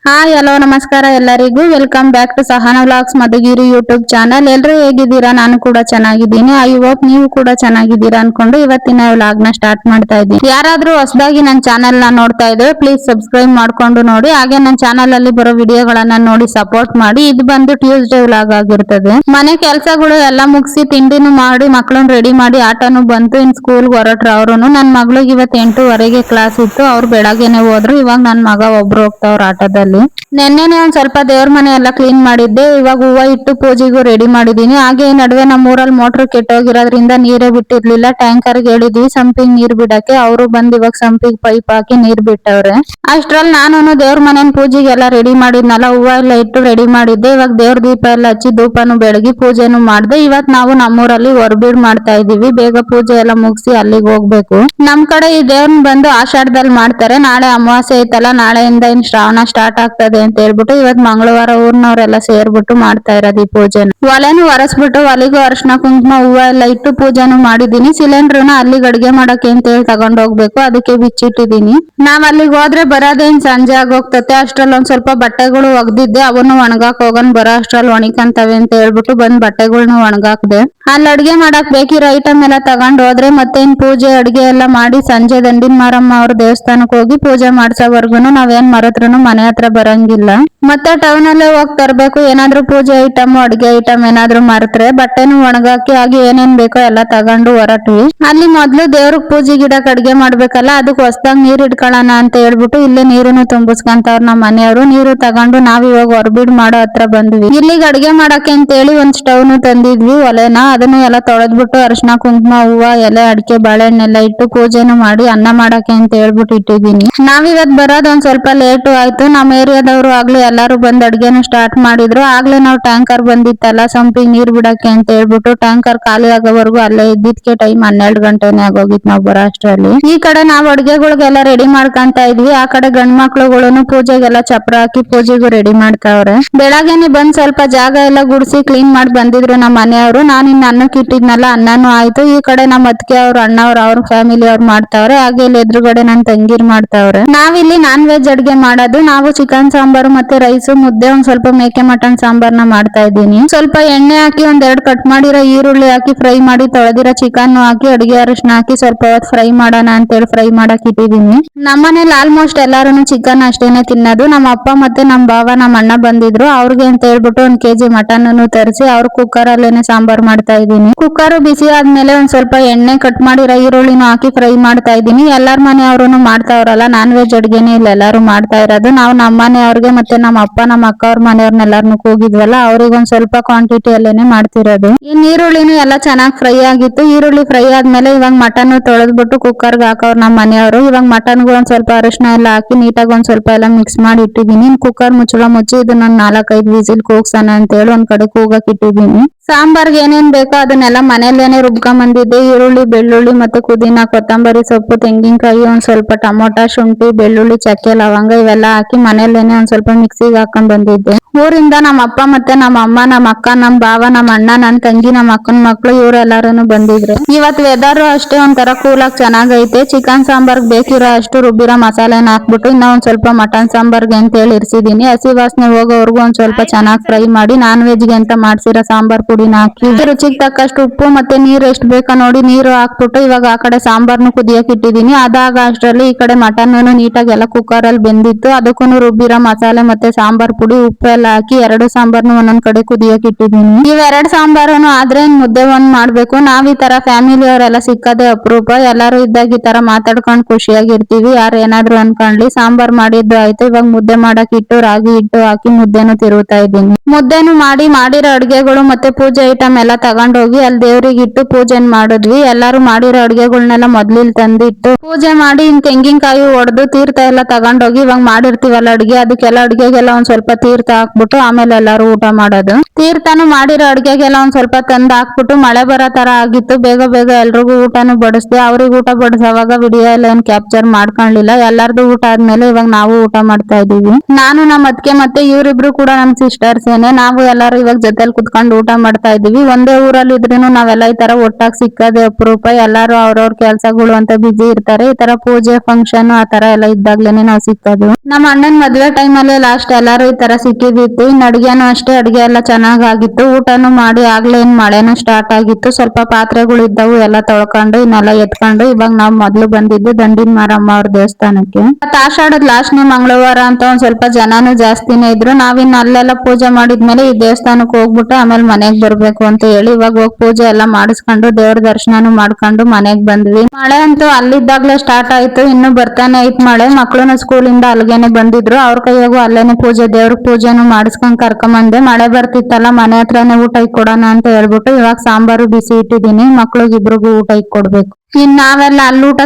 Hi hello ನಮಸ್ಕಾರ ಎಲ್ಲರಿಗೂ welcome back to Sahana vlogs Madhugiri YouTube channel. ಎಲ್ಲರೂ ಹೇಗಿದ್ದೀರಾ? ನಾನು ಕೂಡ ಚೆನ್ನಾಗಿದ್ದೀನಿ. ಐ ಹೋಪ್ ನೀವು ಕೂಡ ಚೆನ್ನಾಗಿದ್ದೀರಾ ಅನ್ಕೊಂಡು ಇವತ್ತಿನ ವ್ಲಾಗ್ ನ ಸ್ಟಾರ್ಟ್ ಮಾಡ್ತಾ ಇದ್ದೀನಿ. ಯಾರಾದ್ರೂ ಹೊಸದಾಗಿ ನನ್ನ ಚಾನೆಲ್ ನ ನೋಡ್ತಾ ಇದ್ರೆ ಪ್ಲೀಸ್ ಸಬ್ಸ್ಕ್ರೈಬ್ ಮಾಡ್ಕೊಂಡು ನೋಡಿ, ಹಾಗೆ ನನ್ನ ಚಾನಲ್ ಅಲ್ಲಿ ಬರೋ ವಿಡಿಯೋಗಳನ್ನ ನೋಡಿ ಸಪೋರ್ಟ್ ಮಾಡಿ. ಇದು ಬಂದು ಟ್ಯೂಸ್ಡೇ ವ್ಲಾಗ್ ಆಗಿರ್ತದೆ. ಮನೆ ಕೆಲಸಗಳು ಎಲ್ಲ ಮುಗಿಸಿ ತಿಂಡಿನೂ ಮಾಡಿ ಮಕ್ಕಳನ್ನ ರೆಡಿ ಮಾಡಿ ಆಟೋನು ಬಂತು. ಇನ್ ಸ್ಕೂಲ್ ಹೊರಟ್ರು ಅವರುನು. ನನ್ನ ಮಗಳಿಗೆ ಇವತ್ತು 8:30ಗೆ ಕ್ಲಾಸ್ ಇತ್ತು. ಅವ್ರು ಬೆಳಗ್ಗೆನೆ ಹೋದ್ರು. ಇವಾಗ ನನ್ನ ಮಗ ಒಬ್ರು ಹೋಗ್ತಾವ್ರ ಆಟೋದಲ್ಲಿ. ನೆನ್ನೆನೆ ಒಂದ್ ಸ್ವಲ್ಪ ದೇವ್ರ ಮನೆ ಎಲ್ಲ ಕ್ಲೀನ್ ಮಾಡಿದ್ದೆ. ಇವಾಗ ಹೂವ ಇಟ್ಟು ಪೂಜೆಗೂ ರೆಡಿ ಮಾಡಿದೀನಿ. ಹಾಗೆ ಈ ನಡುವೆ ನಮ್ಮ ಊರಲ್ಲಿ ಮೋಟರ್ ಕೆಟ್ಟೋಗಿರೋದ್ರಿಂದ ನೀರೇ ಬಿಟ್ಟಿರ್ಲಿಲ್ಲ. ಟ್ಯಾಂಕರ್ ಹೇಳಿದ್ವಿ ಸಂಪಿಗೆ ನೀರ್ ಬಿಡಕ್ಕೆ. ಅವರು ಬಂದ್ ಇವಾಗ ಸಂಪಿಗೆ ಪೈಪ್ ಹಾಕಿ ನೀರ್ ಬಿಟ್ಟವ್ರೆ. ಅಷ್ಟ್ರಲ್ಲಿ ನಾನು ದೇವ್ರ ಮನೆ ಪೂಜೆಗೆಲ್ಲ ರೆಡಿ ಮಾಡಿದ್ನಲ್ಲ, ಹೂವ ಎಲ್ಲ ಇಟ್ಟು ರೆಡಿ ಮಾಡಿದ್ದೆ. ಇವಾಗ ದೇವ್ರ ದೀಪ ಎಲ್ಲ ಹಚ್ಚಿ ಧೂಪನು ಬೆಳಗಿ ಪೂಜೆನು ಮಾಡ್ದೆ. ಇವತ್ ನಾವು ನಮ್ಮೂರಲ್ಲಿ ಹೊರಬೀಡ್ ಮಾಡ್ತಾ ಇದೀವಿ. ಬೇಗ ಪೂಜೆ ಎಲ್ಲ ಮುಗಿಸಿ ಅಲ್ಲಿಗೆ ಹೋಗ್ಬೇಕು. ನಮ್ ಕಡೆ ಈ ದೇವ್ರನ್ ಬಂದು ಆಷಾಢದಲ್ಲಿ ಮಾಡ್ತಾರೆ. ನಾಳೆ ಅಮಾವಾಸ್ಯೆ ಐತಲ್ಲ, ನಾಳೆಯಿಂದ ಇನ್ ಶ್ರಾವಣ ಸ್ಟಾರ್ಟ್ ಆಗ್ತದೆ ಅಂತ ಹೇಳ್ಬಿಟ್ಟು ಇವತ್ ಮಂಗಳವಾರ ಊರ್ನವ್ರೆಲ್ಲ ಸೇರ್ಬಿಟ್ಟು ಮಾಡ್ತಾ ಇರೋದು ಈ ಪೂಜೆನ. ಒಲೆನು ಒರೆಸ್ಬಿಟ್ಟು ಒಲೆಗೂ ಅರ್ಶನ ಕುಂಕುಮ ಹೂವ ಎಲ್ಲ ಇಟ್ಟು ಪೂಜೆನು ಮಾಡಿದೀನಿ. ಸಿಲಿಂಡರ್ನ ಅಲ್ಲಿಗೆ ಅಡ್ಗೆ ಮಾಡಕ್ಕೆ ಅಂತ ಹೇಳಿ ತಗೊಂಡ್ ಹೋಗ್ಬೇಕು, ಅದಕ್ಕೆ ಬಿಚ್ಚಿಟ್ಟಿದೀನಿ. ನಾವ್ ಅಲ್ಲಿಗೆ ಹೋದ್ರೆ ಬರೋದೇನ್ ಸಂಜೆ ಆಗೋಗ್ತತೆ. ಅಷ್ಟ್ರಲ್ಲಿ ಒಂದ್ ಸ್ವಲ್ಪ ಬಟ್ಟೆಗಳು ಒಗ್ದಿದ್ದೆ, ಅವನ್ನು ಒಣಗಾಕ್ ಹೋಗೋನ್ ಬರೋ ಅಷ್ಟ್ರಲ್ಲಿ ಒಣಿಕಂತವೆ ಅಂತ ಹೇಳ್ಬಿಟ್ಟು ಬಂದ್ ಬಟ್ಟೆಗಳ್ನು ಒಣಗಾಕ್ದೆ. ಅಲ್ಲಿ ಅಡ್ಗೆ ಮಾಡಕ್ ಬೇಕಿರೋ ಐಟಮ್ ಎಲ್ಲ ತಗೊಂಡ್ ಹೋದ್ರೆ ಮತ್ತೆ ಇನ್ ಪೂಜೆ ಅಡ್ಗೆ ಎಲ್ಲ ಮಾಡಿ ಸಂಜೆ ದಂಡಿನ ಮಾರಮ್ಮ ಅವ್ರ ದೇವಸ್ಥಾನಕ್ಕೆ ಹೋಗಿ ಪೂಜೆ ಮಾಡ್ಸೋವರ್ಗುನು ನಾವೇನ್ ಮರತ್ರನು ಮನೆ ಹತ್ರ ಬರಂಗಿಲ್ಲ. ಮತ್ತೆ ಟೌನ್ ಅಲ್ಲೇ ಹೋಗಿ ತರ್ಬೇಕು. ಏನಾದ್ರೂ ಪೂಜೆ ಐಟಮ್ ಅಡ್ಗೆ ಐಟಮ್ ಏನಾದ್ರೂ ಮರೆತ್ರೆ ಬಟ್ಟೆನು ಒಣಗಾಕಿ ಹಾಗೆ ಏನೇನ್ ಬೇಕೋ ಎಲ್ಲ ತಗೊಂಡು ಹೊರಟ್ವಿ. ಅಲ್ಲಿ ಮೊದ್ಲು ದೇವ್ರಿಗೆ ಪೂಜೆ ಗಿಡಕ್ಕೆ ಅಡ್ಗೆ ಮಾಡ್ಬೇಕಲ್ಲ, ಅದಕ್ಕೆ ಹೊಸದಾಗಿ ನೀರ್ ಇಟ್ಕೊಳ್ಳೋಣ ಅಂತ ಹೇಳ್ಬಿಟ್ಟು ಇಲ್ಲೇ ನೀರನ್ನು ತುಂಬಿಸ್ಕೊಂತವ್ರ ನಮ್ಮ ಮನೆಯವರು. ನೀರು ತಗೊಂಡು ನಾವ್ ಇವಾಗ ಹೊರಬೀಡ್ ಮಾಡೋ ಹತ್ರ ಬಂದ್ವಿ. ಇಲ್ಲಿಗೆ ಅಡ್ಗೆ ಮಾಡಕ್ಕೆ ಅಂತ ಹೇಳಿ ಒಂದ್ ಸ್ಟವ್ನು ತಂದಿದ್ವಿ, ಒಲೆನ. ಅದನ್ನು ಎಲ್ಲ ತೊಳೆದ್ಬಿಟ್ಟು ಅರಿಶಿನ ಕುಂಕುಮ ಹೂವ ಎಲೆ ಅಡಿಕೆ ಬಾಳೆಹಣ್ಣೆಲ್ಲ ಇಟ್ಟು ಪೂಜೆನು ಮಾಡಿ ಅನ್ನ ಮಾಡಕ್ಕೆ ಅಂತ ಹೇಳ್ಬಿಟ್ಟು ಇಟ್ಟಿದ್ದೀನಿ. ನಾವಿವತ್ ಬರೋದ್ ಒಂದ್ ಸ್ವಲ್ಪ ಲೇಟು ಆಯ್ತು. ನಮ್ಮ ಏರಿಯಾದವರು ಆಗ್ಲೇ ಎಲ್ಲಾರು ಬಂದ್ ಅಡ್ಗೆನು ಸ್ಟಾರ್ಟ್ ಮಾಡಿದ್ರು. ಆಗ್ಲೇ ನಾವು ಟ್ಯಾಂಕರ್ ಬಂದಿತ್ತಲ್ಲ ಸಂಪಿಗೆ ನೀರ್ ಬಿಡಕ್ಕೆ ಅಂತ ಹೇಳ್ಬಿಟ್ಟು ಟ್ಯಾಂಕರ್ ಖಾಲಿ ಆಗೋವರೆಗೂ ಅಲ್ಲೇ ಇದ್ದಿದ್ಕೆ ಟೈಮ್ 12 ಗಂಟೆನೆ ಆಗೋಗಿತ್ತು ನಾವ್ ಬರೋ ಅಷ್ಟ್ರಲ್ಲಿ. ಈ ಕಡೆ ನಾವ್ ಅಡ್ಗೆಗಳಿಗೆಲ್ಲ ರೆಡಿ ಮಾಡ್ಕೊಂತ ಇದ್ವಿ. ಆ ಕಡೆ ಗಂಡ್ ಮಕ್ಳುಗಳನ್ನು ಪೂಜೆಗೆಲ್ಲ ಚಪ್ರ ಹಾಕಿ ಪೂಜೆಗೂ ರೆಡಿ ಮಾಡ್ತಾವ್ರೆ. ಬೆಳಗ್ಗೆನೆ ಬಂದ್ ಸ್ವಲ್ಪ ಜಾಗ ಎಲ್ಲ ಗುಡ್ಸಿ ಕ್ಲೀನ್ ಮಾಡಿ ಬಂದಿದ್ರು ನಮ್ಮ ಮನೆಯವರು. ನಾನು ಇನ್ನು ಅನ್ನಕ್ಕೆ ಇಟ್ಟಿದ್ನಲ್ಲ, ಅನ್ನನೂ ಆಯ್ತು. ಈ ಕಡೆ ನಮ್ಮ ಅತ್ತಿಗೆ ಅವ್ರ ಅಣ್ಣವ್ರು ಅವ್ರ ಫ್ಯಾಮಿಲಿ ಅವ್ರು ಮಾಡ್ತಾವ್ರೆ. ಹಾಗೆ ಇಲ್ಲಿ ಎದುರುಗಡೆ ನನ್ ತಂಗಿರ್ ಮಾಡ್ತಾವ್ರೆ. ನಾವಿಲ್ಲಿ ನಾನ್ ವೆಜ್ ಅಡ್ಗೆ ಮಾಡೋದು. ನಾವು ಚಿಕನ್ ಸಾಂಬಾರು ಮತ್ತೆ ರೈಸ್ ಮುದ್ದೆ ಒಂದ್ ಸ್ವಲ್ಪ ಮೇಕೆ ಮಟನ್ ಸಾಂಬಾರ್ನ ಮಾಡ್ತಾ ಇದ್ದೀನಿ. ಸ್ವಲ್ಪ ಎಣ್ಣೆ ಹಾಕಿ ಒಂದೆರಡು ಕಟ್ ಮಾಡಿರೋ ಈರುಳ್ಳಿ ಹಾಕಿ ಫ್ರೈ ಮಾಡಿ ತೊಳೆದಿರೋ ಚಿಕನ್ ಹಾಕಿ ಅಡಿಗೆ ಅರಿಶಿನ ಹಾಕಿ ಸ್ವಲ್ಪ ಹೊತ್ತು ಫ್ರೈ ಮಾಡೋಣ ಅಂತೇಳಿ ಫ್ರೈ ಮಾಡಕ್ ಇಟ್ಟಿದೀನಿ. ನಮ್ಮನೇಲಿ ಆಲ್ಮೋಸ್ಟ್ ಎಲ್ಲಾರು ಚಿಕನ್ ಅಷ್ಟೇನೆ ತಿನ್ನೋದು. ನಮ್ಮ ಅಪ್ಪ ಮತ್ತೆ ನಮ್ಮ ಬಾವ ನಮ್ಮ ಅಣ್ಣ ಬಂದಿದ್ರು. ಅವ್ರಿಗೆ ಅಂತ ಹೇಳ್ಬಿಟ್ಟು 1 kg ಮಟನ್ ತರಿಸಿ ಅವ್ರ ಕುಕ್ಕರ್ ಅಲ್ಲೇನೆ ಸಾಂಬಾರ್ ಮಾಡ್ತಾ ಇದ್ದೀನಿ. ಕುಕ್ಕರ್ ಬಿಸಿ ಆದ್ಮೇಲೆ ಒಂದ್ ಸ್ವಲ್ಪ ಎಣ್ಣೆ ಕಟ್ ಮಾಡಿರೋ ಈರುಳ್ಳಿನೂ ಹಾಕಿ ಫ್ರೈ ಮಾಡ್ತಾ ಇದ್ದೀನಿ. ಎಲ್ಲಾರ ಮನೆಯವ್ರು ಮಾಡ್ತಾವ್ರಲ್ಲ ನಾನ್ ವೆಜ್ ಅಡ್ಗೆನೆ ಇಲ್ಲ ಎಲ್ಲಾರು ಮಾಡ್ತಾ ಇರೋದು. ನಾವು ನಮ್ಮ ಮನೆಯವ್ರಿಗೆ ಮತ್ತೆ ನಮ್ಮ ಅಪ್ಪ ನಮ್ಮ ಅಕ್ಕ ಅವ್ರ ಮನೆಯವ್ರನ್ನೆಲ್ಲಾರನು ಕೂಗಿದ್ವಲ್ಲ, ಅವ್ರಿಗೆ ಒಂದ್ ಸ್ವಲ್ಪ ಕ್ವಾಂಟಿಟಿ ಅಲ್ಲೇನೆ ಮಾಡ್ತಿರೋದು. ಇನ್ ಈರುಳ್ಳಿನೂ ಎಲ್ಲ ಚೆನ್ನಾಗಿ ಫ್ರೈ ಆಗಿತ್ತು. ಈರುಳ್ಳಿ ಫ್ರೈ ಆದ್ಮೇಲೆ ಇವಾಗ ಮಟನ್ ತೊಳೆದ್ಬಿಟ್ಟು ಕುಕ್ಕರ್ಗೆ ಹಾಕವ್ರು ನಮ್ಮ ಮನೆಯವರು. ಇವಾಗ ಮಟನ್ಗೂ ಒಂದ್ ಸ್ವಲ್ಪ ಅರಿಶಿನ ಎಲ್ಲ ಹಾಕಿ ನೀಟಾಗಿ ಒಂದ್ ಸ್ವಲ್ಪ ಎಲ್ಲ ಮಿಕ್ಸ್ ಮಾಡಿ ಇಟ್ಟಿದ್ದೀನಿ. ಕುಕ್ಕರ್ ಮುಚ್ಚಳ ಮುಚ್ಚಿ ಇದನ್ನ 4-5 ವಿಸಿಲ್ ಕೂಗ್ಸೋಣ ಅಂತ ಹೇಳಿ ಒಂದ್ ಕಡೆ ಕೂಗಕ್ ಇಟ್ಟಿದ್ದೀನಿ. ಸಾಂಬಾರ್ಗೆ ಏನೇನ್ ಬೇಕೋ ಅದನ್ನೆಲ್ಲ ಮನೇಲೇನೆ ರುಬ್ಕೊಂಡ್ ಬಂದಿದ್ದೆ. ಈರುಳ್ಳಿ ಬೆಳ್ಳುಳ್ಳಿ ಮತ್ತೆ ಪುದೀನ ಕೊತ್ತಂಬರಿ ಸೊಪ್ಪು ತೆಂಗಿನಕಾಯಿ ಒಂದ್ ಸ್ವಲ್ಪ ಟೊಮೊಟೊ ಶುಂಠಿ ಬೆಳ್ಳುಳ್ಳಿ ಚಕ್ಕೆ ಲವಂಗ ಇವೆಲ್ಲ ಹಾಕಿ ಮನೇಲೇನೆ ಒಂದ್ ಸ್ವಲ್ಪ ಮಿಕ್ಸಿಗೆ ಹಾಕೊಂಡ್ ಬಂದಿದ್ದೆ. ಊರಿಂದ ನಮ್ಮ ಅಪ್ಪ ಮತ್ತೆ ನಮ್ಮ ಅಮ್ಮ ನಮ್ಮ ಅಕ್ಕ ನಮ್ಮ ಬಾವ ನಮ್ಮ ಅಣ್ಣ ನನ್ನ ತಂಗಿ ನಮ್ಮ ಅಕ್ಕನ ಮಕ್ಳು ಇವರೆಲ್ಲಾರು ಬಂದಿದ್ರು. ಇವತ್ ವೆದರ್ ಅಷ್ಟೇ ಒಂಥರ ಕೂಲಾಗಿ ಚೆನ್ನಾಗೈತೆ. ಚಿಕನ್ ಸಾಂಬಾರ್ಗೆ ಬೇಕಿರೋ ಅಷ್ಟು ರುಬ್ಬಿರೋ ಮಸಾಲೆನ ಹಾಕ್ಬಿಟ್ಟು ಇನ್ನ ಒಂದ್ ಸ್ವಲ್ಪ ಮಟನ್ ಸಾಂಬಾರ್ಗೆ ಅಂತ ಹೇಳಿ ಇರಿಸಿದೀನಿ. ಹಸಿ ವಾಸನೆ ಹೋಗೋವರೆಗೂ ಒಂದ್ ಸ್ವಲ್ಪ ಚೆನ್ನಾಗಿ ಫ್ರೈ ಮಾಡಿ ನಾನ್ ವೆಜ್ಗೆ ಅಂತ ಮಾಡ್ಸಿರೋ ಸಾಂಬಾರ್ ಪುಡಿನ ಹಾಕಿ ರುಚಿಗೆ ತಕ್ಕಷ್ಟು ಉಪ್ಪು ಮತ್ತೆ ನೀರು ಎಷ್ಟು ಬೇಕೋ ನೋಡಿ ನೀರು ಹಾಕ್ಬಿಟ್ಟು ಇವಾಗ ಆ ಕಡೆ ಸಾಂಬಾರ್ನು ಕುದಿಯಕ್ ಇಟ್ಟಿದೀನಿ. ಅದಾಗ ಅಷ್ಟರಲ್ಲಿ ಈ ಕಡೆ ಮಟನ್ ನೀಟಾಗಿ ಎಲ್ಲ ಕುಕ್ಕರ್ ಅಲ್ಲಿ ಬೆಂದಿತ್ತು. ಅದಕ್ಕೂ ರುಬ್ಬಿರೋ ಮಸಾಲೆ ಮತ್ತೆ ಸಾಂಬಾರ್ ಪುಡಿ ಉಪ್ಪು ಎಲ್ಲ ಹಾಕಿ 2 ಸಾಂಬಾರ್ನು ಒಂದೊಂದ್ ಕಡೆ ಕುದಿಯಕ್ ಇಟ್ಟಿದೀನಿ. ಇವೆರಡು ಸಾಂಬಾರನು ಆದ್ರೆ ಮುದ್ದೆ ಒಂದ್ ಮಾಡ್ಬೇಕು. ನಾವ್ ಈ ತರ ಫ್ಯಾಮಿಲಿ ಅವರೆಲ್ಲ ಸಿಕ್ಕದೆ ಅಪರೂಪ. ಎಲ್ಲಾರು ಇದ್ದಾಗ ಈ ತರ ಮಾತಾಡ್ಕೊಂಡ್ ಖುಷಿಯಾಗಿರ್ತೀವಿ. ಯಾರು ಏನಾದ್ರು ಅನ್ಕೊಂಡ್ಲಿ. ಸಾಂಬಾರ್ ಮಾಡಿದ್ದು ಆಯ್ತು. ಇವಾಗ ಮುದ್ದೆ ಮಾಡಕ್ ಇಟ್ಟು ರಾಗಿ ಹಿಟ್ಟು ಹಾಕಿ ಮುದ್ದೆನು ತಿರುಗ್ತಾ ಇದ್ದೀನಿ. ಮುದ್ದೆನು ಮಾಡಿರೋ ಅಡ್ಗೆಗಳು ಮತ್ತೆ ಪೂಜೆ ಐಟಮ್ ಎಲ್ಲ ತಗೊಂಡೋಗಿ ಅಲ್ಲಿ ದೇವ್ರಿಗೆ ಇಟ್ಟು ಪೂಜೆನ್ ಮಾಡಿದ್ವಿ. ಎಲ್ಲಾರು ಮಾಡಿರೋ ಅಡ್ಗೆಗಳನ್ನೆಲ್ಲ ಮೊದ್ಲಿಲ್ ತಂದಿಟ್ಟು ಪೂಜೆ ಮಾಡಿ ಇನ್ ತೆಂಗಿನಕಾಯಿ ಒಡೆದು ತೀರ್ಥ ಎಲ್ಲ ತಗೊಂಡೋಗಿ ಇವಾಗ ಮಾಡಿರ್ತೀವಲ್ಲ ಅಡ್ಗೆ ಅದಕ್ಕೆಲ್ಲ ಅಡ್ಗೆಗೆಲ್ಲ ಒಂದ್ ಸ್ವಲ್ಪ ತೀರ್ಥ ಹಾಕ್ಬಿಟ್ಟು ಆಮೇಲೆ ಎಲ್ಲಾರು ಊಟ ಮಾಡೋದು. ತೀರ್ಥನು ಮಾಡಿರೋ ಅಡ್ಗೆಗೆಲ್ಲ ಒಂದ್ ಸ್ವಲ್ಪ ತಂದ್ ಹಾಕ್ಬಿಟ್ಟು ಮಳೆ ಬರೋ ತರ ಆಗಿತ್ತು. ಬೇಗ ಬೇಗ ಎಲ್ರಿಗೂ ಊಟನು ಬಡಿಸ್ದೆ. ಅವ್ರಿಗೆ ಊಟ ಬಡಿಸೋವಾಗ ವಿಡಿಯೋ ಎಲ್ಲ ಏನ್ ಕ್ಯಾಪ್ಚರ್ ಮಾಡ್ಕೊಳ್ಳಿಲ್ಲ. ಎಲ್ಲಾರ್ದು ಊಟ ಆದ್ಮೇಲೆ ಇವಾಗ ನಾವು ಊಟ ಮಾಡ್ತಾ ಇದೀವಿ. ನಾನು ನಮ್ಮ ಅತ್ತಿಗೆ ಮತ್ತೆ ಇವರಿಬ್ರು ಕೂಡ ನಮ್ ಸಿಸ್ಟರ್ಸ್ ಏನೆ. ನಾವು ಎಲ್ಲಾರು ಇವಾಗ ಜೊತೆಲಿ ಕುತ್ಕೊಂಡು ಊಟ ಮಾಡ್ತಾ ಇದೀವಿ. ಒಂದೇ ಊರಲ್ಲಿ ಇದ್ರೇನು ನಾವೆಲ್ಲ ಈ ತರ ಒಟ್ಟಾಗಿ ಸಿಕ್ಕದೆ ಅಪರೂಪ. ಎಲ್ಲಾರು ಅವ್ರವ್ರ ಕೆಲ್ಸಗಳು ಅಂತ ಬಿಜಿ ಇರ್ತಾರೆ. ಈ ತರ ಪೂಜೆ ಫಂಕ್ಷನ್ ಆ ತರ ಎಲ್ಲ ಇದ್ದಾಗ್ಲೇನೆ ನಾವು ಸಿಕ್ಕೋದು. ನಮ್ಮ ಅಣ್ಣನ್ ಮದ್ವೆ ಟೈಮ್ ಅಲ್ಲೇ ಲಾಸ್ಟ್ ಲಾಸ್ಟ್ ಎಲ್ಲಾರು ಈ ತರ ಸಿಕ್ಕಿದಿತ್ತು. ಇನ್ನು ಅಡ್ಗೆನೂ ಅಷ್ಟೇ, ಅಡ್ಗೆ ಎಲ್ಲ ಚೆನ್ನಾಗಾಗಿತ್ತು. ಊಟನು ಮಾಡಿ ಆಗ್ಲೇ ಇನ್ ಮಳೆನೂ ಸ್ಟಾರ್ಟ್ ಆಗಿತ್ತು. ಸ್ವಲ್ಪ ಪಾತ್ರೆಗಳು ಇದ್ದವು, ಎಲ್ಲ ತೊಳ್ಕೊಂಡು ಇನ್ನೆಲ್ಲ ಎತ್ಕೊಂಡು ಇವಾಗ ನಾವ್ ಮೊದ್ಲು ಬಂದಿದ್ದು ದಂಡಿನ ಮಾರಮ್ಮ ಅವ್ರ ದೇವಸ್ಥಾನಕ್ಕೆ. ಆಷಾಢದ ಲಾಸ್ಟ್ನೇ ಮಂಗಳವಾರ ಅಂತ ಒಂದ್ ಸ್ವಲ್ಪ ಜನನು ಜಾಸ್ತಿನೇ ಇದ್ರು. ನಾವಿನ್ ಅಲ್ಲೆಲ್ಲ ಪೂಜೆ ಮಾಡಿದ್ಮೇಲೆ ಈ ದೇವಸ್ಥಾನಕ್ಕೆ ಹೋಗ್ಬಿಟ್ಟು ಆಮೇಲೆ ಮನೆಗ್ ಬರ್ಬೇಕು ಅಂತ ಹೇಳಿ ಇವಾಗ ಹೋಗಿ ಪೂಜೆ ಎಲ್ಲ ಮಾಡಿಸ್ಕೊಂಡು ದೇವ್ರ ದರ್ಶನನು ಮಾಡ್ಕೊಂಡು ಮನೆಗ್ ಬಂದ್ವಿ. ಮಳೆ ಅಂತೂ ಅಲ್ಲಿದ್ದಾಗ್ಲೇ ಸ್ಟಾರ್ಟ್ ಆಯ್ತು, ಇನ್ನು ಬರ್ತಾನೆ ಐತ್ ಮಳೆ. ಮಕ್ಳುನು ಸ್ಕೂಲಿಂದ ಅಲ್ಗೇನೆ ಬಂದಿದ್ರು, ಅವ್ರ ಕೈಯಾಗೂ ಅಲ್ಲೇನೆ ಪೂಜೆ, ದೇವ್ರ ಪೂಜೆನು ಮಾಡಿಸ್ಕೊಂಡ್ ಕರ್ಕೊಂಬಂದೆ. ಮಳೆ ಬರ್ತಿತ್ತಲ್ಲ, ಮನೆ ಹತ್ರನೇ ಊಟ ಇಕ್ಕೊಡೋಣ ಅಂತ ಹೇಳ್ಬಿಟ್ಟು ಇವಾಗ ಸಾಂಬಾರು ಬಿಸಿ ಇಟ್ಟಿದೀನಿ. ಮಕ್ಳಿಗಿಬ್ರಿಗೂ ಊಟ ಇಕ್ಕೊಡ್ಬೇಕು. ಇನ್ ನಾವೆಲ್ಲ ಅಲ್ಲಿ ಊಟ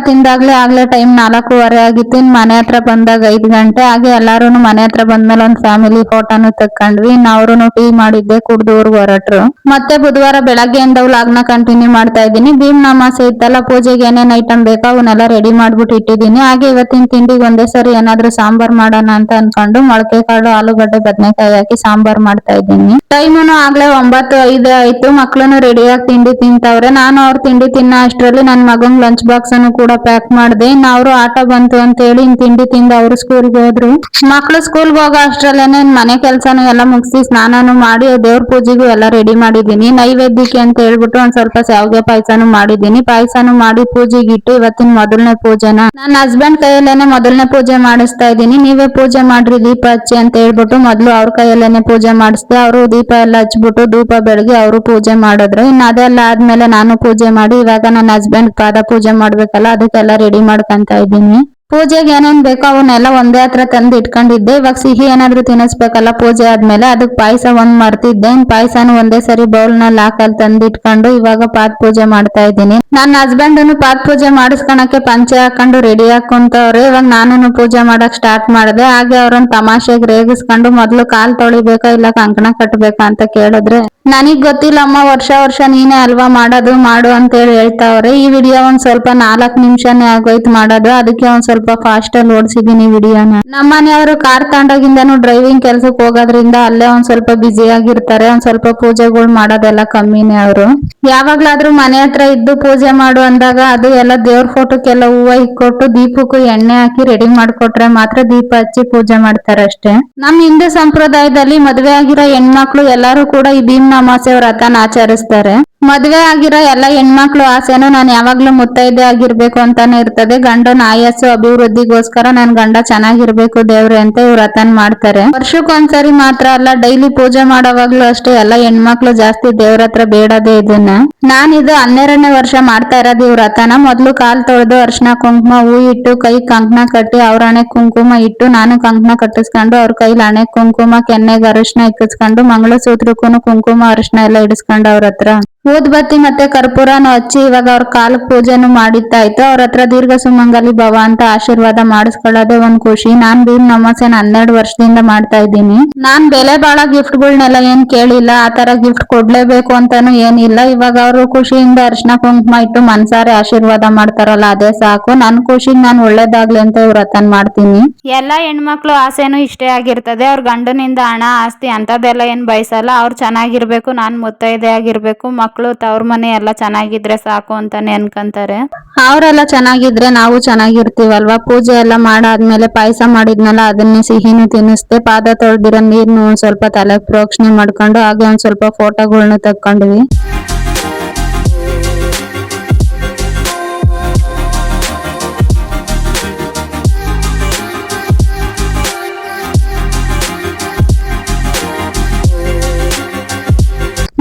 ಆಗ್ಲೇ ಟೈಮ್ 4:15 ಆಗಿತ್ತು. ಇನ್ ಮನೆ ಹತ್ರ ಬಂದಾಗ 5 ಗಂಟೆ. ಹಾಗೆ ಎಲ್ಲಾರುನು ಮನೆ ಹತ್ರ ಬಂದ್ಮೇಲೆ ಒಂದ್ ಫ್ಯಾಮಿಲಿ ಫೋಟೋನು ತಕ್ಕೊಂಡ್ವಿ. ಇನ್ ಅವ್ರುನು ಟೀ ಮಾಡಿದ್ದೆ ಕುಡ್ದು ಊರ್ಗ್ ಹೊರಟ್ರು. ಮತ್ತೆ ಬುಧವಾರ ಬೆಳಗ್ಗೆಯಿಂದ ವ್ಲಾಗ್ನ ಕಂಟಿನ್ಯೂ ಮಾಡ್ತಾ ಇದ್ದೀನಿ. ಭೀಮ್ ಅಮಾವಾಸ್ಯೆ ಇತ್ತಲ್ಲ, ಪೂಜೆಗೆ ಏನೇನ್ ಐಟಮ್ ಬೇಕೋ ಅವನ್ನೆಲ್ಲ ರೆಡಿ ಮಾಡ್ಬಿಟ್ಟು ಇಟ್ಟಿದ್ದೀನಿ. ಹಾಗೆ ಇವತ್ತಿನ ತಿಂಡಿಗೆ ಒಂದೇ ಸರಿ ಏನಾದ್ರೂ ಸಾಂಬಾರ್ ಮಾಡೋಣ ಅಂತ ಅನ್ಕೊಂಡು ಮೊಳಕೆ ಕಾಳು, ಆಲೂಗಡ್ಡೆ, ಬದನೆಕಾಯಿ ಹಾಕಿ ಸಾಂಬಾರ್ ಮಾಡ್ತಾ ಇದ್ದೀನಿ. ಟೈಮುನು ಆಗ್ಲೇ 9:05 ಆಯ್ತು. ಮಕ್ಳುನು ರೆಡಿಯಾಗಿ ತಿಂಡಿ ತಿಂತವ್ರೆ. ನಾನು ಅವ್ರ ತಿಂಡಿ ತಿನ್ನ ಅಷ್ಟ್ರಲ್ಲಿ ನನ್ ಮಗಂಗ್ ಲಂಚ್ ಬಾಕ್ಸ್ ಅನ್ನು ಕೂಡ ಪ್ಯಾಕ್ ಮಾಡ್ದೆ. ಇನ್ನು ಅವ್ರು ಆಟ ಬಂತು ಅಂತ ಹೇಳಿ ಇನ್ ತಿಂಡಿ ತಿಂದ ಅವ್ರು ಸ್ಕೂಲ್ಗೆ ಹೋದ್ರು. ಮಕ್ಳು ಸ್ಕೂಲ್ಗೆ ಹೋಗೋ ಅಷ್ಟ್ರಲ್ಲೇನೆ ಮನೆ ಕೆಲ್ಸನು ಎಲ್ಲ ಮುಗಿಸಿ ಸ್ನಾನನು ಮಾಡಿ ದೇವ್ರ ಪೂಜೆಗೂ ಎಲ್ಲ ರೆಡಿ ಮಾಡಿದೀನಿ. ನೈವೇದ್ಯಕ್ಕೆ ಅಂತ ಹೇಳ್ಬಿಟ್ಟು ಒಂದ್ ಸ್ವಲ್ಪ ಶಾವಿಗೆ ಪಾಯಸನು ಮಾಡಿದೀನಿ. ಪಾಯಸನು ಮಾಡಿ ಪೂಜೆಗೆ ಇಟ್ಟು ಇವತ್ತಿನ ಮೊದಲನೇ ಪೂಜೆನ ನನ್ನ ಹಸ್ಬೆಂಡ್ ಕೈಯಲ್ಲೇನೆ ಮೊದಲನೇ ಪೂಜೆ ಮಾಡಿಸ್ತಾ ಇದ್ದೀನಿ. ನೀವೇ ಪೂಜೆ ಮಾಡ್ರಿ, ದೀಪ ಹಚ್ಚಿ ಅಂತ ಹೇಳ್ಬಿಟ್ಟು ಮೊದ್ಲು ಅವ್ರ ಕೈಯಲ್ಲೇನೆ ಪೂಜೆ ಮಾಡಿಸ್ದೆ. ಅವರು ದೀಪ ಎಲ್ಲ ಹಚ್ಬಿಟ್ಟು ಧೂಪ ಬೆಳಗ್ಗೆ ಅವರು ಪೂಜೆ ಮಾಡಿದ್ರು. ಇನ್ನು ಅದೆಲ್ಲ ಆದ್ಮೇಲೆ ನಾನು ಪೂಜೆ ಮಾಡಿ ಇವಾಗ ನನ್ನ ಹಸ್ಬೆಂಡ್ ಪಾದ ಪೂಜೆ ಮಾಡ್ಬೇಕಲ್ಲ, ಅದಕ್ಕೆಲ್ಲ ರೆಡಿ ಮಾಡ್ಕೊಂತ ಇದ್ದೀನಿ. ಪೂಜೆಗೆ ಏನೇನ್ ಬೇಕೋ ಅವನ್ನೆಲ್ಲ ಒಂದೇ ಹತ್ರ ತಂದು ಇಟ್ಕೊಂಡಿದ್ದೆ. ಇವಾಗ ಸಿಹಿ ಏನಾದ್ರು ತಿನ್ನಿಸ್ಬೇಕಲ್ಲ ಪೂಜೆ ಆದ್ಮೇಲೆ, ಅದಕ್ಕೆ ಪಾಯಸ ಒಂದ್ ಮರ್ತಿದ್ದೆ. ಪಾಯಸನು ಒಂದೇ ಸರಿ ಬೌಲ್ ನಲ್ಲಿ ಹಾಕಲ್ ತಂದು ಇಟ್ಕೊಂಡು ಇವಾಗ ಪಾದ ಪೂಜೆ ಮಾಡ್ತಾ ಇದ್ದೀನಿ. ನನ್ನ ಹಸ್ಬೆಂಡ್ ಪಾದ ಪೂಜೆ ಮಾಡಿಸ್ಕೊಳಕ್ಕೆ ಪಂಚೆ ಹಾಕೊಂಡು ರೆಡಿ ಹಾಕೊಂತವ್ರೆ. ಇವಾಗ ನಾನು ಪೂಜೆ ಮಾಡಕ್ ಸ್ಟಾರ್ಟ್ ಮಾಡಿದೆ. ಹಾಗೆ ಅವ್ರನ್ನ ತಮಾಷೆಗೆ ರೇಗಿಸ್ಕೊಂಡು ಮೊದ್ಲು ಕಾಲ್ ತೊಳಿಬೇಕಾ ಇಲ್ಲ ಕಂಕಣ ಕಟ್ಬೇಕಾ ಅಂತ ಕೇಳಿದ್ರೆ, ನನಗ್ ಗೊತ್ತಿಲ್ಲಮ್ಮ, ವರ್ಷ ನೀನೇ ಅಲ್ವಾ ಮಾಡೋದು, ಮಾಡು ಅಂತ ಹೇಳಿ ಹೇಳ್ತಾವ್ರೆ. ಈ ವಿಡಿಯೋ ಒಂದ್ ಸ್ವಲ್ಪ 4 ನಿಮಿಷನೇ ಆಗೋಯ್ತು ಮಾಡೋದು, ಅದಕ್ಕೆ ಒಂದ್ ಸ್ವಲ್ಪ ಫಾಸ್ಟ್ ಅಲ್ಲಿ ಓಡಿಸಿದೀನಿ ವಿಡಿಯೋನ. ನಮ್ಮನೆಯವರು ಕಾರ್ ತಗೊಂಡಾಗಿಂದನು ಡ್ರೈವಿಂಗ್ ಕೆಲ್ಸಕ್ಕೆ ಹೋಗೋದ್ರಿಂದ ಅಲ್ಲೇ ಒಂದ್ ಸ್ವಲ್ಪ ಬ್ಯುಸಿ ಆಗಿರ್ತಾರೆ. ಒಂದ್ ಸ್ವಲ್ಪ ಪೂಜೆಗಳು ಮಾಡೋದೆಲ್ಲ ಕಮ್ಮಿನೇ ಅವರು. ಯಾವಾಗ್ಲಾದ್ರೂ ಮನೆ ಹತ್ರ ಇದ್ದು ಪೂಜೆ ಮಾಡು ಅಂದಾಗ ಅದು ಎಲ್ಲ ದೇವ್ರ ಫೋಟೋಕ್ಕೆಲ್ಲ ಹೂವ ಇಕ್ಕೊಟ್ಟು ದೀಪಕ್ಕೂ ಎಣ್ಣೆ ಹಾಕಿ ರೆಡಿ ಮಾಡ್ಕೊಟ್ರೆ ಮಾತ್ರ ದೀಪ ಹಚ್ಚಿ ಪೂಜೆ ಮಾಡ್ತಾರೆ ಅಷ್ಟೇ. ನಮ್ ಹಿಂದೂ ಸಂಪ್ರದಾಯದಲ್ಲಿ ಮದ್ವೆ ಆಗಿರೋ ಹೆಣ್ಮಕ್ಳು ಎಲ್ಲಾರು ಕೂಡ ಈ ಭೀಮ್ ಅಮಾವಾಸ್ಯೆ ವ್ರತನ ಆಚರಿಸ್ತಾರೆ. ಮದ್ವೆ ಆಗಿರೋ ಎಲ್ಲ ಹೆಣ್ಮಕ್ಳು ಆಸೆನು ನಾನು ಯಾವಾಗ್ಲೂ ಮುತ್ತೈದೆ ಆಗಿರ್ಬೇಕು ಅಂತಾನೆ ಇರ್ತದೆ. ಗಂಡನ ಆಯಸ್ಸು ಅಭಿವೃದ್ಧಿಗೋಸ್ಕರ ನನ್ ಗಂಡ ಚೆನ್ನಾಗಿರ್ಬೇಕು ದೇವ್ರೆ ಅಂತ ಇವ್ರು ವ್ರತನ್ ಮಾಡ್ತಾರೆ. ವರ್ಷಕ್ಕೊಂದ್ಸರಿ ಮಾತ್ರ ಅಲ್ಲ, ಡೈಲಿ ಪೂಜೆ ಮಾಡೋವಾಗ್ಲೂ ಅಷ್ಟೇ ಎಲ್ಲ ಹೆಣ್ಮಕ್ಳು ಜಾಸ್ತಿ ದೇವ್ರ ಹತ್ರ ಬೇಡದೇ ಇದನ್ನ. ನಾನಿದು 12ನೇ ವರ್ಷ ಮಾಡ್ತಾ ಇರೋದು ಈ ವ್ರತನ. ಮೊದ್ಲು ಕಾಲ್ ತೊಳೆದು ಅರ್ಶನ ಕುಂಕುಮ ಹೂ ಇಟ್ಟು ಕೈ ಕಂಕಣ ಕಟ್ಟಿ ಅವ್ರ ಹಣೆ ಕುಂಕುಮ ಇಟ್ಟು ನಾನು ಕಂಕಣ ಕಟ್ಟಿಸ್ಕೊಂಡು ಅವ್ರ ಕೈಲಿ ಹಣೆ ಕುಂಕುಮ ಕೆನ್ನೆಗೆ ಅರಿಶಿನ ಇಕ್ಕಿಸ್ಕೊಂಡು ಮಂಗಳಸೂತ್ರಕ್ಕೂ ಕುಂಕುಮ ಅರಿಶಿನ ಎಲ್ಲ ಇಡಿಸ್ಕೊಂಡು ಅವ್ರ ಹತ್ರ ಊದ್ಬತ್ತಿ ಮತ್ತೆ ಕರ್ಪೂರನು ಹಚ್ಚಿ ಇವಾಗ ಅವ್ರ ಕಾಲಕ್ ಪೂಜೆನು ಮಾಡಿತ್ತಾಯ್ತು. ಅವ್ರ ಹತ್ರ ದೀರ್ಘ ಸುಮಂಗಲಿ ಭವ ಅಂತ ಆಶೀರ್ವಾದ ಮಾಡಿಸ್ಕೊಳ್ಳೋದೇ ಒಂದ್ ಖುಷಿ. ನಾನ್ ಭೀಮ್ ಅಮಾವಾಸ್ಯೆನ 12 ವರ್ಷದಿಂದ ಮಾಡ್ತಾ ಇದ್ದೀನಿ. ನಾನ್ ಬೆಲೆ ಬಾಳ ಗಿಫ್ಟ್ಗಳ್ನೆಲ್ಲ ಏನ್ ಕೇಳಿಲ್ಲ, ಆತರ ಗಿಫ್ಟ್ ಕೊಡ್ಲೇಬೇಕು ಅಂತಾನು ಏನಿಲ್ಲ. ಇವಾಗ ಅವರು ಖುಷಿಯಿಂದ ಅರ್ಶನ ಕುಂಕುಮ ಇಟ್ಟು ಮನ್ಸಾರೆ ಆಶೀರ್ವಾದ ಮಾಡ್ತಾರಲ್ಲ ಅದೇ ಸಾಕು. ನನ್ ಖುಷಿಗ್ ನಾನ್ ಒಳ್ಳೇದಾಗ್ಲಿ ಅಂತ ವ್ರತನ್ ಮಾಡ್ತೀನಿ. ಎಲ್ಲಾ ಹೆಣ್ಮಕ್ಳು ಆಸೆನು ಇಷ್ಟೇ ಆಗಿರ್ತದೆ. ಅವ್ರ ಗಂಡನಿಂದ ಹಣ ಆಸ್ತಿ ಅಂತದೆಲ್ಲ ಏನ್ ಬಯಸಲ್ಲ. ಅವ್ರು ಚೆನ್ನಾಗಿರ್ಬೇಕು, ನಾನ್ ಮುತ್ತೈದೆ ಆಗಿರ್ಬೇಕು, ಮಕ್ಳು ತವ್ರ ಮನೆ ಎಲ್ಲ ಚೆನ್ನಾಗಿದ್ರೆ ಸಾಕು ಅಂತಾನೆ ಅನ್ಕಂತಾರೆ. ಅವರೆಲ್ಲ ಚೆನ್ನಾಗಿದ್ರೆ ನಾವು ಚೆನ್ನಾಗಿರ್ತೀವಲ್ವಾ. ಪೂಜೆ ಎಲ್ಲ ಮಾಡಾದ್ಮೇಲೆ ಪಾಯಸ ಮಾಡಿದ್ನಲ್ಲ ಅದನ್ನೇ ಸಿಹಿನೂ ತಿನ್ನಿಸ್ದೆ. ಪಾದ ತೊಳ್ದಿರೋ ನೀರ್ನು ಒಂದ್ ಸ್ವಲ್ಪ ತಲೆ ಪ್ರೋಕ್ಷಣೆ ಮಾಡ್ಕೊಂಡು ಹಾಗೆ ಒಂದ್ ಸ್ವಲ್ಪ ಫೋಟೋಗಳ್ನು ತಕ್ಕೊಂಡ್ವಿ.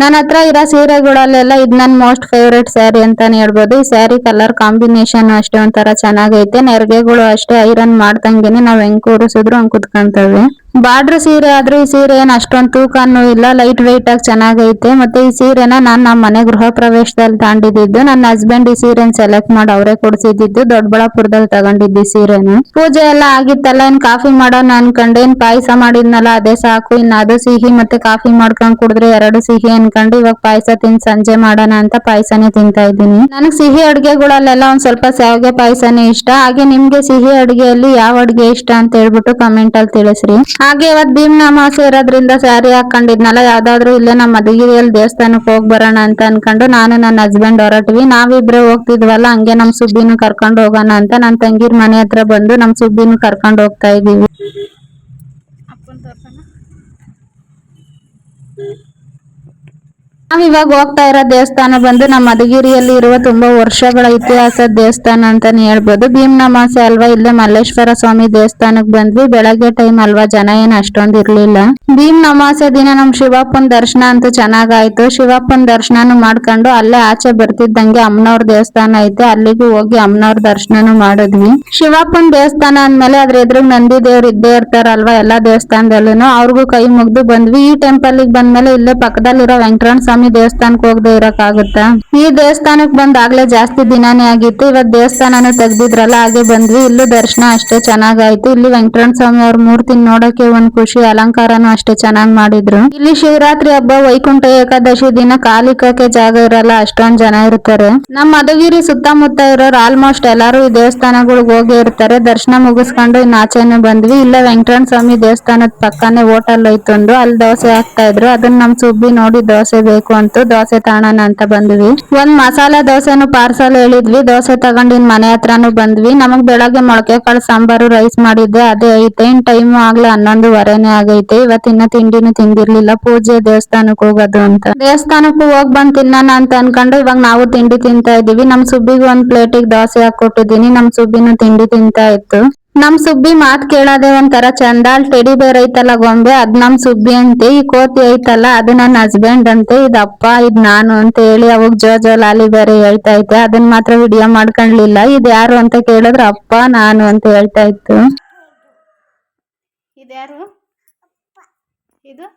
ನನ್ನ ಹತ್ರ ಇರೋ ಸೀರೆಗಳಲ್ಲೆಲ್ಲ ಇದು ನನ್ ಮೋಸ್ಟ್ ಫೇವ್ರೇಟ್ ಸ್ಯಾರಿ ಅಂತಾನೆ ಹೇಳ್ಬೋದು. ಈ ಸ್ಯಾರಿ ಕಲರ್ ಕಾಂಬಿನೇಷನ್ ಅಷ್ಟೇ ಒಂಥರ ಚೆನ್ನಾಗೈತೆ. ನೆರಿಗೆಗಳು ಅಷ್ಟೇ ಐರನ್ ಮಾಡ್ದಂಗೆನೆ ನಾವ್ ಹೆಂಗ್ ಕೂರಿಸಿದ್ರು ಹಂಗ್ ಕುತ್ಕೊಂತವೆ. ಬಾರ್ಡರ್ ಸೀರೆ ಆದ್ರೂ ಈ ಸೀರೆ ಏನ್ ಅಷ್ಟೊಂದು ತೂಕನೂ ಇಲ್ಲ, ಲೈಟ್ ವೆಯ್ಟ್ ಆಗಿ ಚೆನ್ನಾಗೈತೆ. ಮತ್ತೆ ಈ ಸೀರೆನ ನಾನ್ ನಮ್ಮ ಮನೆ ಗೃಹ ಪ್ರವೇಶದಲ್ಲಿ ತಾಂಡಿದ್ದು. ನನ್ನ ಹಸ್ಬೆಂಡ್ ಈ ಸೀರೆನ ಸೆಲೆಕ್ಟ್ ಮಾಡಿ ಅವರೇ ಕೊಡ್ಸಿದ್ದು. ದೊಡ್ಡಬಳ್ಳಾಪುರದಲ್ಲಿ ತಗೊಂಡಿದ್ದು ಸೀರೆನ. ಪೂಜೆ ಎಲ್ಲ ಆಗಿತ್ತಲ್ಲ, ಇನ್ ಕಾಫಿ ಮಾಡೋಣ ಅನ್ಕೊಂಡೆ. ಇನ್ ಪಾಯಸ ಮಾಡಿದ್ನಲ್ಲ ಅದೇ ಸಾಕು, ಇನ್ ಅದು ಸಿಹಿ ಮತ್ತೆ ಕಾಫಿ ಮಾಡ್ಕೊಂಡ್ ಕುಡಿದ್ರೆ 2 ಸಿಹಿ ಅನ್ಕೊಂಡು ಇವಾಗ ಪಾಯಸ ತಿಂದ್ ಸಂಜೆ ಮಾಡೋಣ ಅಂತ ಪಾಯಸನೇ ತಿಂತಾ ಇದ್ದೀನಿ. ನನಗ್ ಸಿಹಿ ಅಡ್ಗೆಗಳಲ್ಲೆಲ್ಲ ಒಂದ್ ಸ್ವಲ್ಪ ಶಾವಿಗೆ ಪಾಯಸನೇ ಇಷ್ಟ. ಹಾಗೆ ನಿಮ್ಗೆ ಸಿಹಿ ಅಡ್ಗೆಯಲ್ಲಿ ಯಾವ ಅಡ್ಗೆ ಇಷ್ಟ ಅಂತ ಹೇಳ್ಬಿಟ್ಟು ಕಮೆಂಟ್ ಅಲ್ಲಿ ತಿಳಿಸ್ರಿ. ಹಾಗೆ ಇವತ್ ಭೀಮ್ ಅಮಾವಾಸ್ಯೆ ಇರೋದ್ರಿಂದ ಸ್ಯಾರಿ ಹಾಕೊಂಡಿದ್ನಲ್ಲ, ಯಾವ್ದಾದ್ರು ಇಲ್ಲೇ ನಮ್ಮ ಮಧುಗಿರಿಯಲ್ಲಿ ದೇವಸ್ಥಾನಕ್ಕೆ ಹೋಗ್ ಬರೋಣ ಅಂತ ಅನ್ಕೊಂಡು ನಾನು ನನ್ನ ಹಸ್ಬೆಂಡ್ ಹೊರಟ್ವಿ. ನಾವಿಬ್ರೆ ಹೋಗ್ತಿದ್ವಲ್ಲ, ಹಂಗೆ ನಮ್ ಸುಬ್ಬಿನೂ ಕರ್ಕೊಂಡು ಹೋಗೋಣ ಅಂತ ನನ್ ತಂಗಿರ್ ಮನೆ ಹತ್ರ ಬಂದು ನಮ್ ಸುಬ್ಬಿನೂ ಕರ್ಕೊಂಡು ಹೋಗ್ತಾ ಇದೀವಿ. ನಾವ್ ಇವಾಗ ಹೋಗ್ತಾ ಇರೋ ದೇವಸ್ಥಾನ ಬಂದು ನಮ್ಮ ಮಧುಗಿರಿಯಲ್ಲಿ ಇರುವ ತುಂಬಾ ವರ್ಷಗಳ ಇತಿಹಾಸದ ದೇವಸ್ಥಾನ ಅಂತಾನೆ ಹೇಳ್ಬೋದು. ಭೀಮ್ನ ಅಮಾವಾಸ್ಯೆ ಅಲ್ವಾ, ಇಲ್ಲೇ ಮಲ್ಲೇಶ್ವರ ಸ್ವಾಮಿ ದೇವಸ್ಥಾನಕ್ ಬಂದ್ವಿ. ಬೆಳಗ್ಗೆ ಟೈಮ್ ಅಲ್ವಾ, ಜನ ಏನ್ ಅಷ್ಟೊಂದ್ ಇರ್ಲಿಲ್ಲ. ಭೀಮ್ನ ಅಮಾವಾಸ್ಯೆ ದಿನ ನಮ್ ಶಿವಪ್ಪನ್ ದರ್ಶನ ಅಂತೂ ಚೆನ್ನಾಗಾಯ್ತು. ಶಿವಪ್ಪನ್ ದರ್ಶನನು ಮಾಡ್ಕೊಂಡು ಅಲ್ಲೇ ಆಚೆ ಬರ್ತಿದ್ದಂಗೆ ಅಮ್ಮನವ್ರ ದೇವಸ್ಥಾನ ಐತೆ, ಅಲ್ಲಿಗೂ ಹೋಗಿ ಅಮ್ಮನವ್ರ ದರ್ಶನನು ಮಾಡಿದ್ವಿ. ಶಿವಪ್ಪನ್ ದೇವಸ್ಥಾನ ಅಂದ್ಮೇಲೆ ಅದ್ರ ಎದುರು ನಂದಿ ದೇವ್ರು ಇದ್ದೇ ಇರ್ತಾರಲ್ವಾ ಎಲ್ಲಾ ದೇವಸ್ಥಾನದಲ್ಲೂ, ಅವ್ರಿಗೂ ಕೈ ಮುಗ್ದು ಬಂದ್ವಿ. ಈ ಟೆಂಪಲ್ ಗೆ ಬಂದ್ಮೇಲೆ ಇಲ್ಲೇ ಪಕ್ಕದಲ್ಲಿರೋ ವೆಂಕಟರಮಣ ಸ್ವಾಮಿ ದೇವಸ್ಥಾನಕ್ಕೆ ಹೋಗದೆ ಇರಕ್ಕಾಗುತ್ತಾ? ಈ ದೇವಸ್ಥಾನಕ್ ಬಂದಾಗ್ಲೇ ಜಾಸ್ತಿ ದಿನಾನೇ ಆಗಿತ್ತು. ಇವತ್ ದೇವಸ್ಥಾನನು ತೆಗ್ದಿದ್ರಲ್ಲ, ಹಾಗೆ ಬಂದ್ವಿ. ಇಲ್ಲೂ ದರ್ಶನ ಅಷ್ಟೇ ಚೆನ್ನಾಗಾಯ್ತು. ಇಲ್ಲಿ ವೆಂಕಟರಮಣ ಸ್ವಾಮಿ ಅವ್ರ ಮೂರ್ತಿನ ನೋಡಕ್ಕೆ ಒಂದ್ ಖುಷಿ, ಅಲಂಕಾರನು ಅಷ್ಟೇ ಚೆನ್ನಾಗ್ ಮಾಡಿದ್ರು. ಇಲ್ಲಿ ಶಿವರಾತ್ರಿ ಹಬ್ಬ, ವೈಕುಂಠ ಏಕಾದಶಿ ದಿನ ಕಾಲಿಕಕ್ಕೆ ಜಾಗ ಇರಲ್ಲ, ಅಷ್ಟೊಂದ್ ಜನ ಇರ್ತಾರೆ. ನಮ್ಮ ಮಧುಗಿರಿ ಸುತ್ತಮುತ್ತ ಇರೋರು ಆಲ್ಮೋಸ್ಟ್ ಎಲ್ಲಾರು ಈ ದೇವಸ್ಥಾನಗಳಿಗೆ ಹೋಗಿ ಇರ್ತಾರೆ. ದರ್ಶನ ಮುಗಿಸ್ಕೊಂಡು ಇನ್ನು ಆಚೆನೆ ಬಂದ್ವಿ. ಇಲ್ಲೇ ವೆಂಕಟರಮಣ ಸ್ವಾಮಿ ದೇವಸ್ಥಾನದ ಪಕ್ಕನೆ ಹೋಟೆಲ್ ಐತೊಂದು, ಅಲ್ಲಿ ದೋಸೆ ಹಾಕ್ತಾ ಇದ್ರು. ಅದನ್ನ ನಮ್ ಸುಬ್ಬಿ ನೋಡಿ ದೋಸೆ ಬೇಕು ಅಂತ ದೋಸೆ ತಗೋಣ ಅಂತ ಬಂದ್ವಿ. ಒಂದ್ ಮಸಾಲಾ ದೋಸೆನು ಪಾರ್ಸಲ್ ಹೇಳಿದ್ವಿ. ದೋಸೆ ತಗೊಂಡ್ ಇನ್ ಮನೆ ಹತ್ರನು ಬಂದ್ವಿ. ನಮಗ್ ಬೆಳಗ್ಗೆ ಮೊಳಕೆ ಕಾಳು ಸಾಂಬಾರು ರೈಸ್ ಮಾಡಿದ್ದೆ, ಅದೇ ಐತೆ. ಇನ್ ಟೈಮ್ ಆಗ್ಲೇ 11:15 ಆಗೈತೆ. ಇವತ್ತಿನ ತಿಂಡಿನೂ ತಿಂದಿರ್ಲಿಲ್ಲ, ಪೂಜೆ ದೇವಸ್ಥಾನಕ್ ಹೋಗೋದು ಅಂತ. ದೇವಸ್ಥಾನಕ್ಕೂ ಹೋಗ್ ಬಂದ್ ತಿನ್ನೋಣ ಅಂತ ಅನ್ಕೊಂಡು ಇವಾಗ ನಾವು ತಿಂಡಿ ತಿಂತಾ ಇದೀವಿ. ನಮ್ ಸುಬ್ಬಿಗೆ ಒಂದ್ ಪ್ಲೇಟಿಗೆ ದೋಸೆ ಹಾಕೊಟ್ಟಿದೀನಿ. ನಮ್ ಸುಬ್ಬಿನೂ ತಿಂಡಿ ತಿಂತಾ ಇತ್ತು. ನಮ್ ಸುಬ್ಬಿ ಮಾತ್ ಕೇಳೋದೇ ಒಂಥರ ಚಂದ. ಅಲ್ಲಿ ಟೆಡಿ ಬೇರ್ ಐತಲ್ಲ ಗೊಂಬೆ, ಅದ್ ನಮ್ ಸುಬ್ಬಿ ಅಂತೆ. ಈ ಕೋತಿ ಐತಲ್ಲ ಅದು ನನ್ನ ಹಸ್ಬೆಂಡ್ ಅಂತೆ. ಇದಪ್ಪ ಇದ್ ನಾನು ಅಂತ ಹೇಳಿ ಅವಾಗ ಜೋ ಲಾಲಿ ಬೇರೆ ಹೇಳ್ತಾ ಐತೆ. ಅದನ್ನ ಮಾತ್ರ ವಿಡಿಯೋ ಮಾಡ್ಕೊಂಡ್ಲಿಲ್ಲ. ಇದ್ ಯಾರು ಅಂತ ಕೇಳಿದ್ರೆ ಅಪ್ಪ ನಾನು ಅಂತ ಹೇಳ್ತಾ ಇತ್ತು. ಇದ್ಯಾರು? ಇದು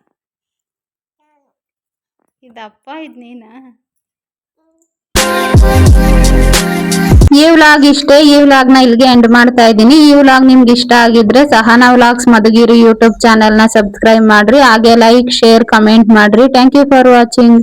ಇದಪ್ಪ, ಇದ್ ನೀನಾ? ಈ ವ್ಲಾಗ್ ಇಷ್ಟೇ. ಈ ವ್ಲಾಗ್ ನ ಇಲ್ಲಿಗೆ ಎಂಡ್ ಮಾಡ್ತಾ ಇದ್ದೀನಿ. ಈ ವ್ಲಾಗ್ ನಿಮ್ಗೆ ಇಷ್ಟ ಆಗಿದ್ರೆ Sahana vlogs Madhugiri YouTube channel ನ ಸಬ್ಸ್ಕ್ರೈಬ್ ಮಾಡ್ರಿ. ಹಾಗೆ ಲೈಕ್, ಶೇರ್, ಕಮೆಂಟ್ ಮಾಡ್ರಿ. Thank you for watching.